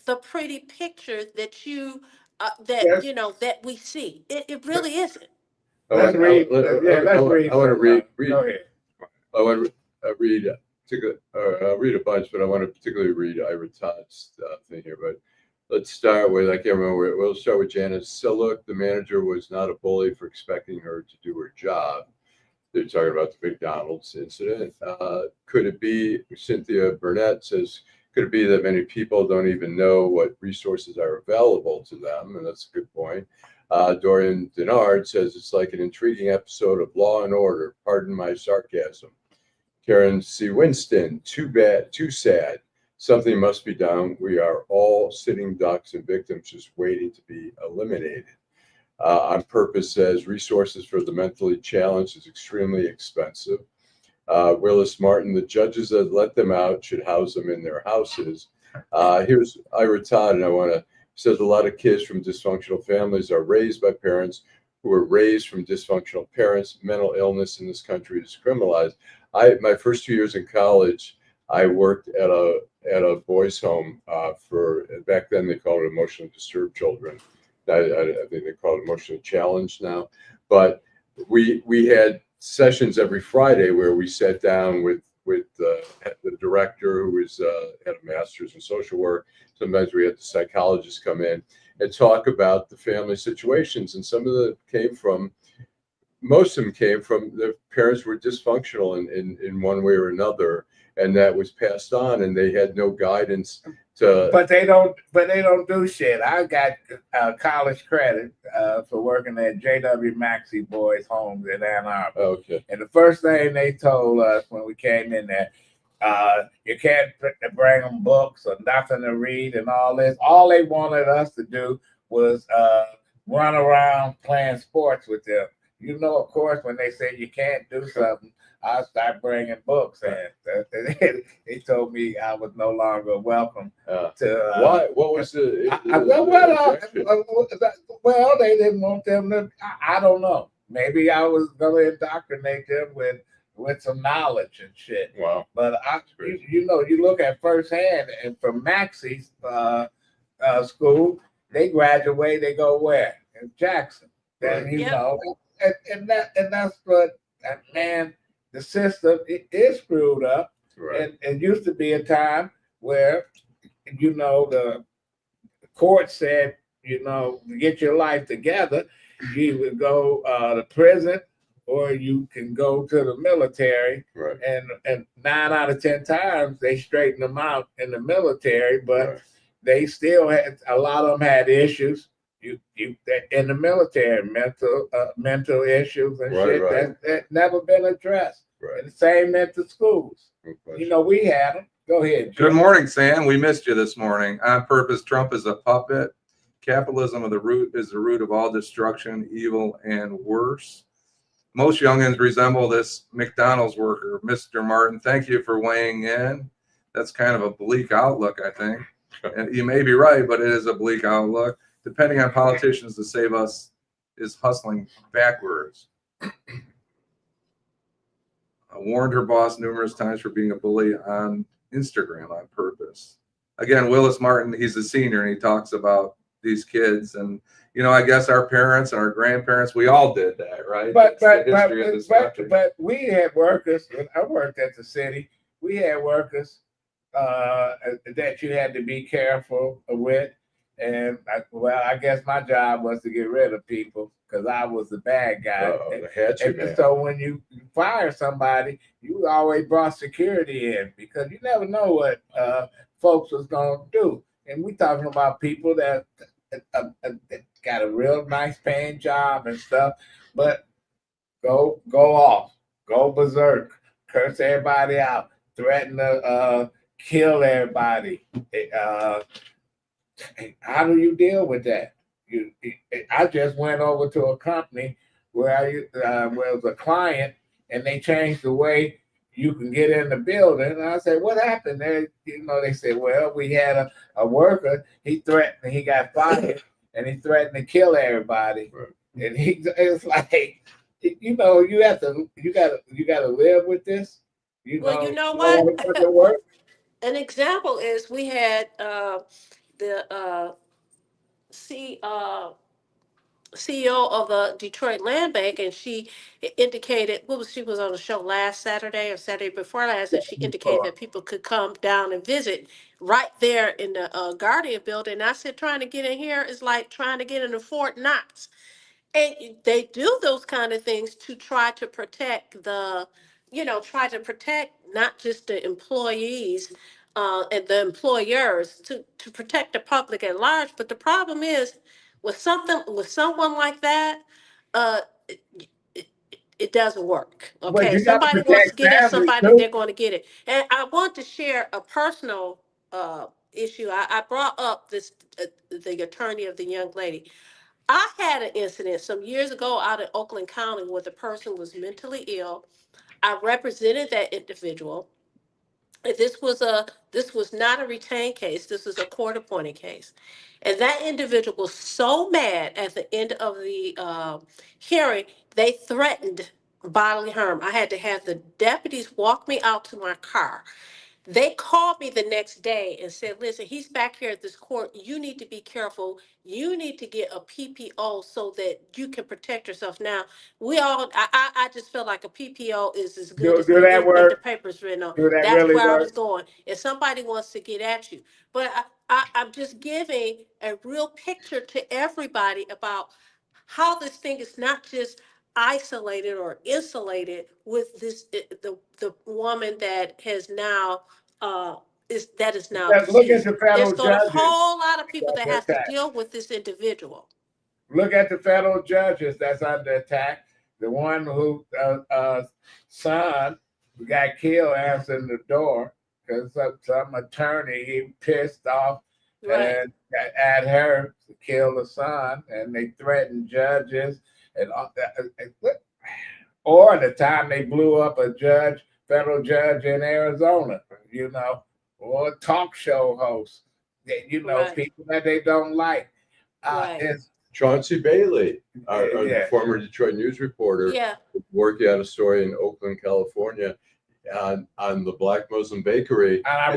the pretty picture that Yes. that we see. It really isn't. Let's read. Yeah, let's read. I want to read. Go ahead. I want to read. I'll read a bunch, but I want to particularly read Ira Todd's thing here. But let's start with, I can't remember. We'll start with Janice Sillock. The manager was not a bully for expecting her to do her job. They're talking about the McDonald's incident. Could it be, Cynthia Burnett says, could it be that many people don't even know what resources are available to them? And that's a good point. Dorian Denard says it's like an intriguing episode of Law and Order. Pardon my sarcasm. Karen C. Winston, too bad, too sad. Something must be done. We are all sitting ducks and victims just waiting to be eliminated. On Purpose says resources for the mentally challenged is extremely expensive. Willis Martin, the judges that let them out should house them in their houses. Here's Ira Todd, and says a lot of kids from dysfunctional families are raised by parents who were raised from dysfunctional parents. Mental illness in this country is criminalized. My first 2 years in college, I worked at a boys' home for, back then they called it emotionally disturbed children. I think they call it emotionally challenged now. But we had sessions every Friday where we sat down with the director, who had a master's in social work. Sometimes we had the psychologists come in and talk about the family situations. And most of them came from their parents were dysfunctional in one way or another. And that was passed on, and they had no guidance to. But they don't do shit. I got college credit for working at J.W. Maxey Boys Homes in Ann Arbor. Okay. And the first thing they told us when we came in there, you can't bring them books or nothing to read and all this. All they wanted us to do was run around playing sports with them. You know, of course, when they say you can't do something, I start bringing books in. They told me I was no longer welcome to. Why? What was the? Well, they didn't want them to. I don't know. Maybe I was going to indoctrinate them with some knowledge and shit. Wow. But you look at firsthand, and from Maxey's school, they graduate. They go where? In Jackson. Then and that's what, man. The system is screwed up. Right. And it used to be a time where, the court said, to get your life together, you would go to prison or you can go to the military. Right. And 9 out of 10 times they straightened them out in the military, but they still had, a lot of them had issues. in the military, mental issues and Right, shit right. that never been addressed. Right. And the same at the schools. No question. You know, we had them. Go ahead, Jim. Good morning, Sam. We missed you this morning. On purpose, Trump is a puppet. Capitalism is the root of all destruction, evil, and worse. Most youngins resemble this McDonald's worker, Mr. Martin. Thank you for weighing in. That's kind of a bleak outlook, I think. And you may be right, but it is a bleak outlook. Depending on politicians to save us is hustling backwards. I warned her boss numerous times for being a bully on Instagram on purpose. Again, Willis Martin, he's a senior, and he talks about these kids. And, you know, I guess our parents and our grandparents, we all did that, right? But That's the history of this country. but we had workers. When I worked at the city, we had workers that you had to be careful with. And I guess my job was to get rid of people because I was the bad guy. And so when you fire somebody, you always brought security in because you never know what folks was gonna do. And we talking about people that got a real nice paying job and stuff, but go off, go berserk, curse everybody out, threaten to kill everybody. How do you deal with that? I just went over to a company where it was a client, and they changed the way you can get in the building. And I said, "What happened?" They said, "Well, we had a worker. He threatened. He got fired, and he threatened to kill everybody." Right. And it's like, you got to live with this. You know what? An example is we had the CEO of the Detroit Land Bank, and she indicated she was on a show last Saturday or Saturday before last, and she indicated that people could come down and visit right there in the Guardian building. And I said, trying to get in here is like trying to get into Fort Knox. And they do those kind of things to try to protect not just the employees and the employers, to protect the public at large. But the problem is with someone like that, it doesn't work. Okay, somebody wants to get at somebody, they're going to get it. And I want to share a personal issue. I brought up the attorney of the young lady. I had an incident some years ago out in Oakland County where the person was mentally ill. I represented that individual. This was not a retained case. This was a court-appointed case, and that individual was so mad at the end of the hearing, they threatened bodily harm. I had to have the deputies walk me out to my car. They called me the next day and said, "Listen, he's back here at this court. You need to be careful. You need to get a PPO so that you can protect yourself." Now, I just feel like a PPO is as good as anything the paper's written on. That's where I was going. If somebody wants to get at you, but I'm just giving a real picture to everybody about how this thing is not just isolated or insulated with the woman that has now is now look at deceased. the federal There's a judges. whole lot of people that have to deal with this individual. Look at the federal judges that's under attack. The one who son who got killed answering the door because some attorney he pissed off and at her to kill the son, and they threatened judges and all that. Or the time they blew up a federal judge in Arizona, or a talk show host, people that they don't like. Chauncey Bailey, our former Detroit News reporter, working on a story in Oakland, California, on the Black Muslim bakery. And I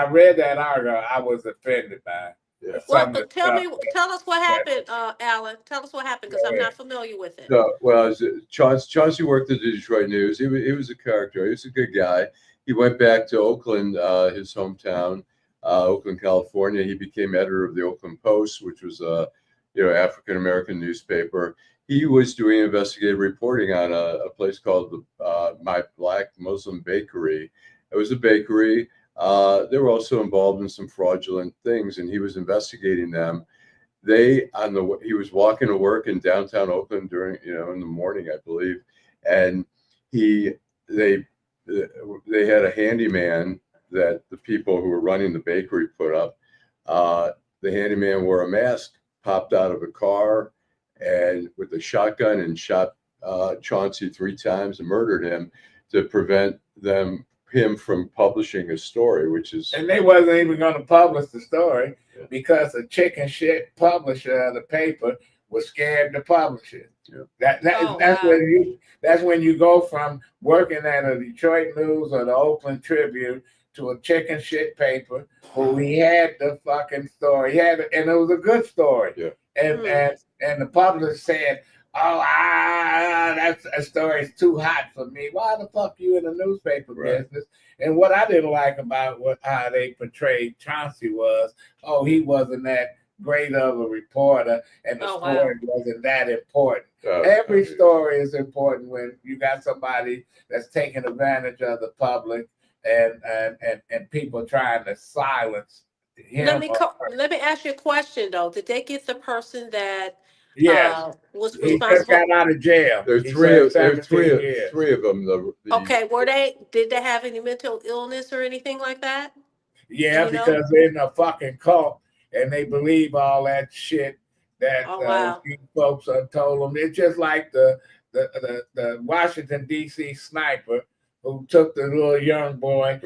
read that article. I was offended by it. Yeah. Well, tell us what happened, Allan. Tell us what happened because I'm not familiar with it. No, well, Chauncey worked at the Detroit News. He was a character. He was a good guy. He went back to Oakland, his hometown, Oakland, California. He became editor of the Oakland Post, which was a African American newspaper. He was doing investigative reporting on a place called My Black Muslim Bakery. It was a bakery. They were also involved in some fraudulent things, and he was investigating them. he was walking to work in downtown Oakland during, in the morning, I believe, and they had a handyman that the people who were running the bakery put up. The handyman wore a mask, popped out of a car, and with a shotgun and shot Chauncey 3 times and murdered him to prevent him from publishing a story, which is. And they wasn't even going to publish the story because the chicken shit publisher of the paper was scared to publish it. Yeah. That's when you go from working at a Detroit News or the Oakland Tribune to a chicken shit paper where we had the fucking story. And it was a good story. Yeah. And the publisher said, that story's too hot for me. Why the fuck you in the newspaper business? And what I didn't like about how they portrayed Chauncey was, he wasn't that great of a reporter, and the story wasn't that important. Every story is important when you got somebody that's taking advantage of the public and people trying to silence him. Let me ask you a question though. Did they get the person that was he responsible? just got out of jail? There are three of them. Okay, did they have any mental illness or anything like that? Yeah, because they're in a fucking cult and they believe all that shit that these folks have told them. It's just like the Washington D.C. sniper who took the little young boy,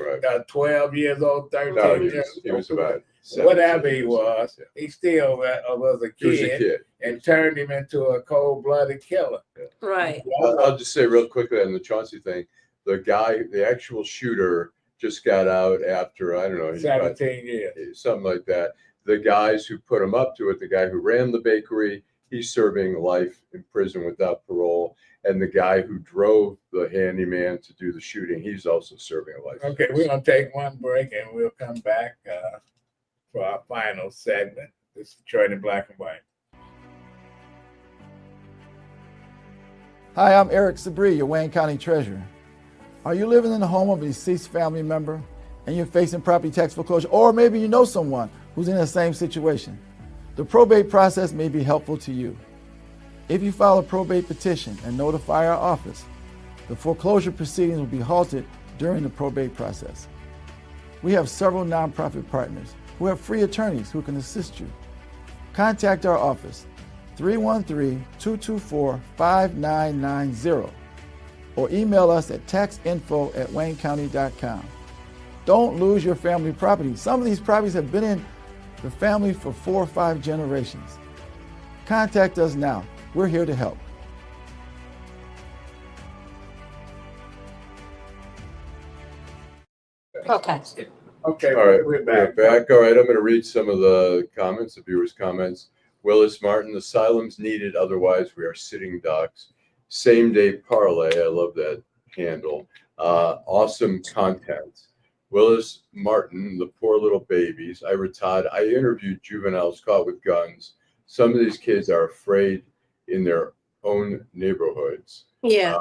12 years old, 13 years he was about 17, whatever he was. He still was a kid and turned him into a cold-blooded killer. Right. I'll just say real quickly on the Chauncey thing, the actual shooter just got out after, I don't know, 17 years. Something like that. The guys who put him up to it, the guy who ran the bakery, he's serving life in prison without parole. And the guy who drove the handyman to do the shooting, he's also serving a life. Okay, we're going to take one break and we'll come back for our final segment. This is Detroit in Black and White. Hi, I'm Eric Sabri, your Wayne County Treasurer. Are you living in the home of a deceased family member and you're facing property tax foreclosure, or maybe you know someone who's in the same situation? The probate process may be helpful to you. If you file a probate petition and notify our office, the foreclosure proceedings will be halted during the probate process. We have several nonprofit partners who have free attorneys who can assist you. Contact our office, 313-224-5990, or email us at taxinfo@waynecounty.com. Don't lose your family property. Some of these properties have been in the family for 4 or 5 generations. Contact us now. We're here to help. Okay. Okay, All right, we're back. All right, I'm going to read some of the comments, the viewers' comments. Willis Martin, asylums needed, otherwise we are sitting ducks. Same day parlay, I love that handle. Awesome content. Willis Martin, the poor little babies. Ira Todd, I interviewed juveniles caught with guns. Some of these kids are afraid in their own neighborhoods. Yeah.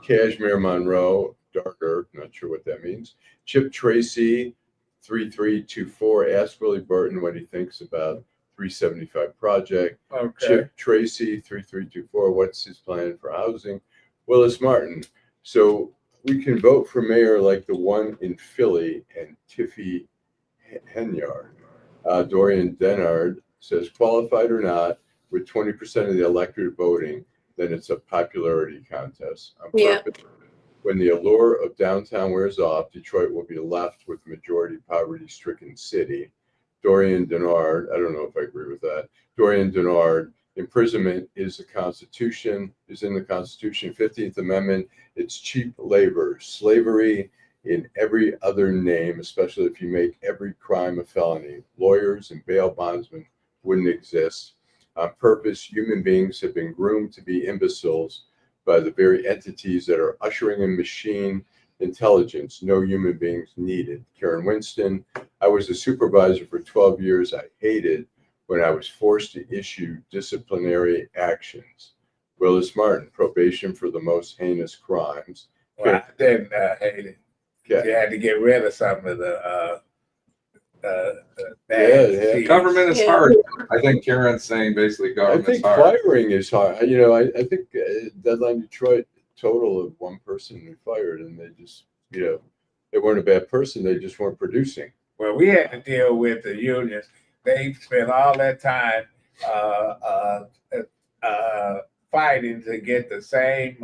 Cashmere Monroe, darker, not sure what that means. Chip Tracy, 3324, ask Willie Burton what he thinks about 375 project. Okay. Chip Tracy, 3324, what's his plan for housing? Willis Martin, so we can vote for mayor like the one in Philly and Tiffy Henyard. Dorian Denard says, qualified or not, with 20% of the electorate voting, then it's a popularity contest. On purpose. When the allure of downtown wears off, Detroit will be left with majority poverty-stricken city. Dorian Denard, I don't know if I agree with that. Dorian Denard, imprisonment is in the Constitution, 15th Amendment. It's cheap labor, slavery in every other name, especially if you make every crime a felony. Lawyers and bail bondsmen wouldn't exist. On purpose, human beings have been groomed to be imbeciles by the very entities that are ushering in machine intelligence. No human beings needed. Karen Winston, I was a supervisor for 12 years. I hated when I was forced to issue disciplinary actions. Willis Martin, probation for the most heinous crimes. Well, I didn't hate it. Okay. You had to get rid of some of the bad Yeah, seeds. Government is Yeah. hard. I think Karen's saying basically I government's think hard. firing is hard. You know, I think Deadline Detroit total of one person we fired, and they just, you know, they weren't a bad person. They just weren't producing. Well, we had to deal with the unions. They spent all that time fighting to get the same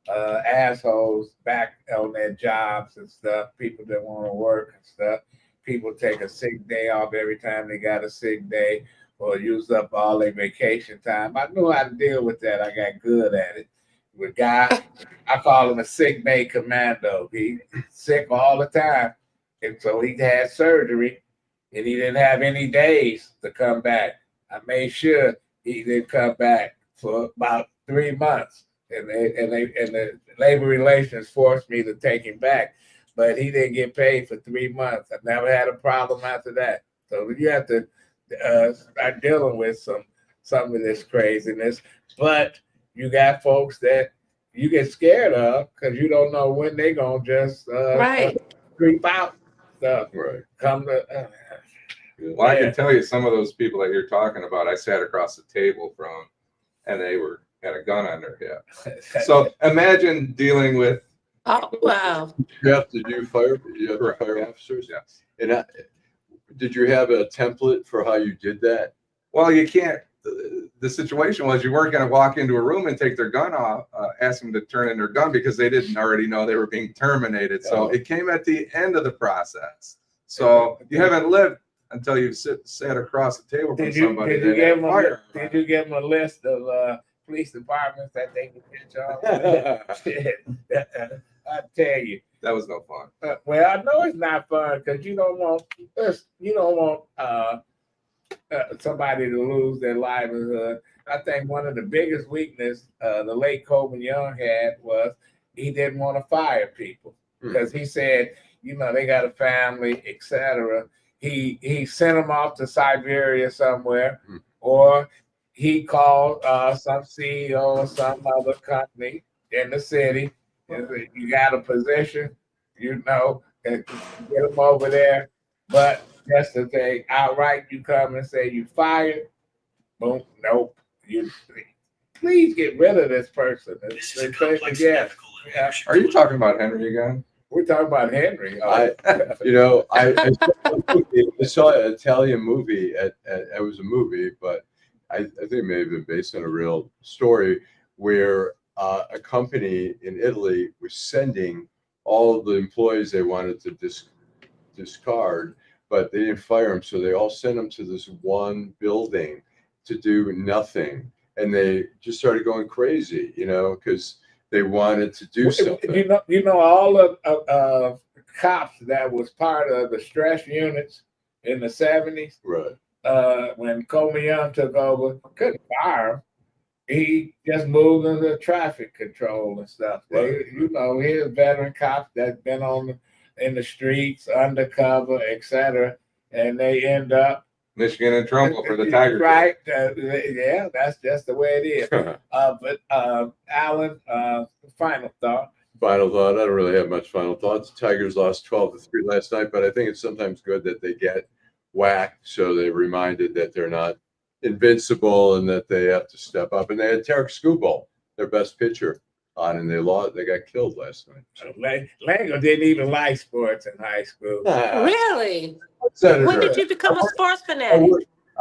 assholes back on their jobs and stuff. People that want to work and stuff. People take a sick day off every time they got a sick day, or use up all their vacation time. I knew how to deal with that. I got good at it. With guy, I call him a sick bay commando. He's sick all the time. And so he had surgery and he didn't have any days to come back. I made sure he didn't come back for about 3 months. And the labor relations forced me to take him back. But he didn't get paid for 3 months. I never had a problem after that. So you have to start dealing with some of this craziness. But you got folks that you get scared of because you don't know when they're going to just Right. creep out. Stuff. Right. Come to. Well, I can tell you some of those people that you're talking about, I sat across the table from, and they had a gun on their hip. So imagine dealing with. Oh, wow. You have to do fire. You have to fire officers. Yes. And did you have a template for how you did that? Well, you can't. The situation was you weren't going to walk into a room and take their gun off, ask them to turn in their gun because they didn't already know they were being terminated. So it came at the end of the process. So you haven't lived until you've sat across the table from somebody. Did you give them a list of police departments that they can pitch on? I tell you, that was no fun. Well, I know it's not fun because you don't want somebody to lose their livelihood. I think one of the biggest weakness the late Coleman Young had was he didn't want to fire people because he said, you know, they got a family, etc. He sent them off to Siberia somewhere, or he called some CEO or some other company in the city. And said, you got a position, you know, and get them over there. But just to say outright, you come and say you fired. Boom, nope. You please get rid of this person. Yes. Are you talking about Henry again? We're talking about Henry. I saw an Italian movie. It was a movie, but I think it may have been based on a real story where a company in Italy was sending all of the employees they wanted to discard, but they didn't fire them, so they all sent them to this one building to do nothing, and they just started going crazy, you know, because they wanted to do something. You know, all of cops that was part of the stress units in the 70s, Right. When Coleman Young took over, couldn't fire him. He just moved into traffic control and stuff. Right. You know, he's a veteran cop that's been in the streets, undercover, etc. And they end up Michigan in trouble for the Tiger. Right. Yeah, that's just the way it is. But Allan, final thought. Final thought. I don't really have much final thoughts. Tigers lost 12-3 last night, but I think it's sometimes good that they get whacked so they're reminded that they're not invincible and that they have to step up. And they had Tarek Skubal, their best pitcher, on, and they lost. They got killed last night. So. Lengel didn't even like sports in high school. Really? Senator, When did you become a sports fanatic?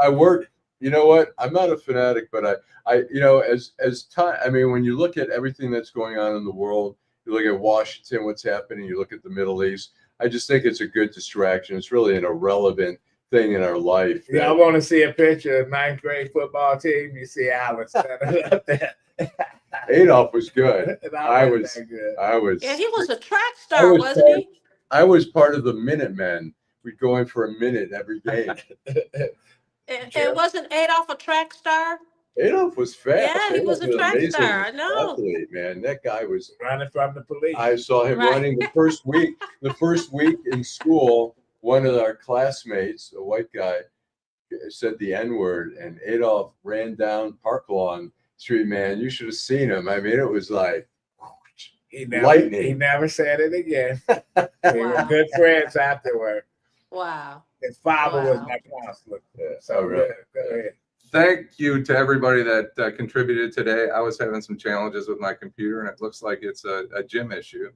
I worked. You know what? I'm not a fanatic, but I you know, as time. I mean, when you look at everything that's going on in the world, you look at Washington, what's happening. You look at the Middle East. I just think it's a good distraction. It's really an irrelevant thing in our life. Yeah, I want to see a picture of ninth grade football team. You see Allan standing up there. Adolph was good. I was. Yeah, he was a track star, wasn't he? I was part of the Minutemen. We'd go in for a minute every game. And wasn't Adolph a track star? Adolph was fast. Yeah, he was a track amazing star. I know. athlete, man. That guy was running from the police. I saw him running the first week. The first week in school, one of our classmates, a white guy, said the N-word, and Adolph ran down Park Lawn Street. Man, you should have seen him. I mean, it was like lightning. He never said it again. We were good friends afterward. Wow. His father was Wow. my counselor. Yeah. So Oh, really? go ahead. Thank you to everybody that contributed today. I was having some challenges with my computer, and it looks like it's a Jim issue.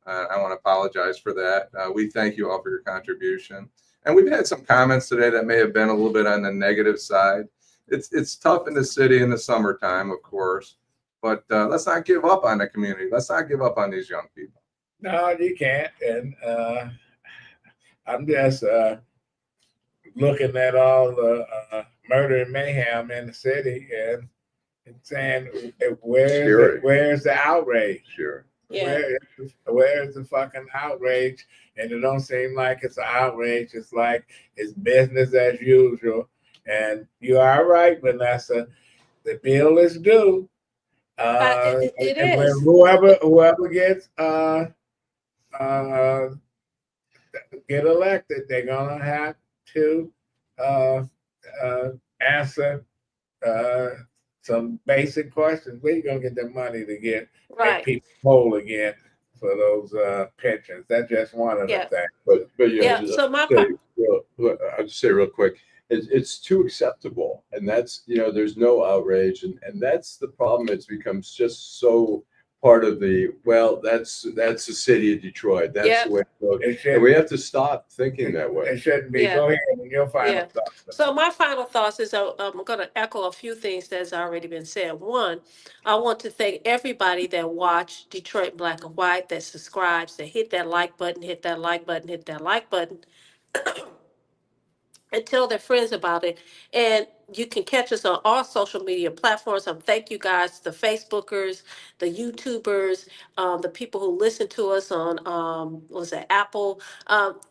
I want to apologize for that. We thank you all for your contribution. And we've had some comments today that may have been a little bit on the negative side. It's tough in the city in the summertime, of course, but let's not give up on the community. Let's not give up on these young people. No, you can't. And I'm just looking at all the murder and mayhem in the city and saying, where's the outrage? Sure. Yeah. Where's the fucking outrage? And it don't seem like it's an outrage. It's like it's business as usual. And you are right, Vanessa. The bill is due. It And when is. whoever gets get elected, they're gonna have to answer some basic questions. Where you gonna get the money to make Right. people whole again for those pensions? That's just one of the Yeah. things. But you know, Yeah. So my part. I'll just say real quick, it's too acceptable, and that's, you know, there's no outrage, and that's the problem. It's becomes just so part of the, well, that's the city of Detroit. That's Yep. the way it goes. It And should, we have to stop thinking that it way. shouldn't be. Yeah. Go ahead and your final Yeah. thoughts. So my final thoughts is I'm going to echo a few things that's already been said. One, I want to thank everybody that watched Detroit Black and White, that subscribes, that hit that like button, hit that like button, hit that like button. And tell their friends about it. And you can catch us on all social media platforms. Thank you guys, the Facebookers, the YouTubers, the people who listen to us on was it Apple.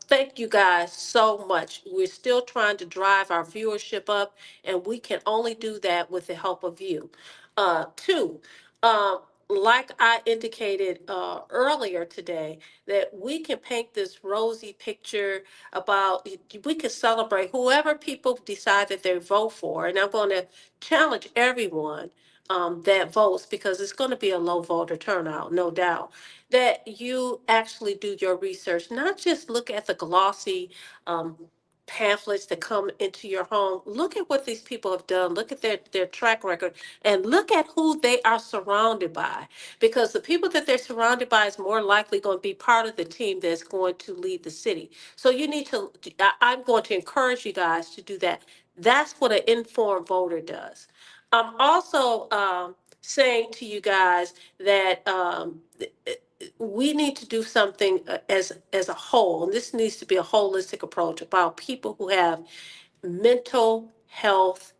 Thank you guys so much. We're still trying to drive our viewership up, and we can only do that with the help of you. Two, like I indicated earlier today, that we can paint this rosy picture about, we could celebrate whoever people decide that they vote for. And I'm going to challenge everyone that votes, because it's going to be a low voter turnout, no doubt, that you actually do your research, not just look at the glossy pamphlets that come into your home. Look at what these people have done. Look at their track record, and look at who they are surrounded by, because the people that they're surrounded by is more likely going to be part of the team that's going to lead the city. So you need to, I'm going to encourage you guys to do that. That's what an informed voter does. I'm also saying to you guys that we need to do something as a whole, and this needs to be a holistic approach about people who have mental health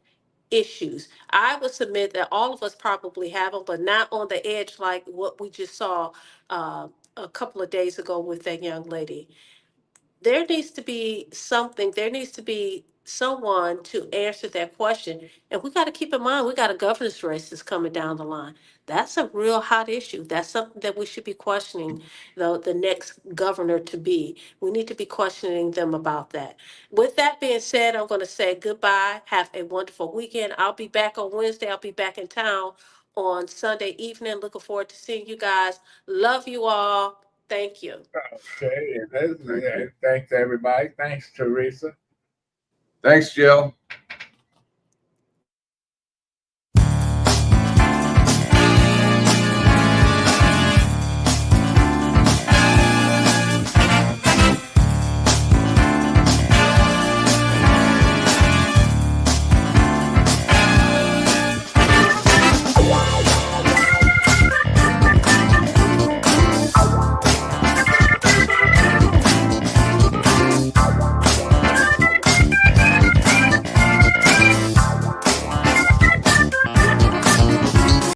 issues. I would submit that all of us probably have them, but not on the edge like what we just saw a couple of days ago with that young lady. There needs to be something, there needs to be someone to answer that question. And we got to keep in mind, we got a governor's race that's coming down the line. That's a real hot issue. That's something that we should be questioning the next governor to be. We need to be questioning them about that. With that being said, I'm going to say goodbye. Have a wonderful weekend. I'll be back on Wednesday. I'll be back in town on Sunday evening. Looking forward to seeing you guys. Love you all. Thank you. Okay, thanks everybody. Thanks, Teresa. Thanks, Jill.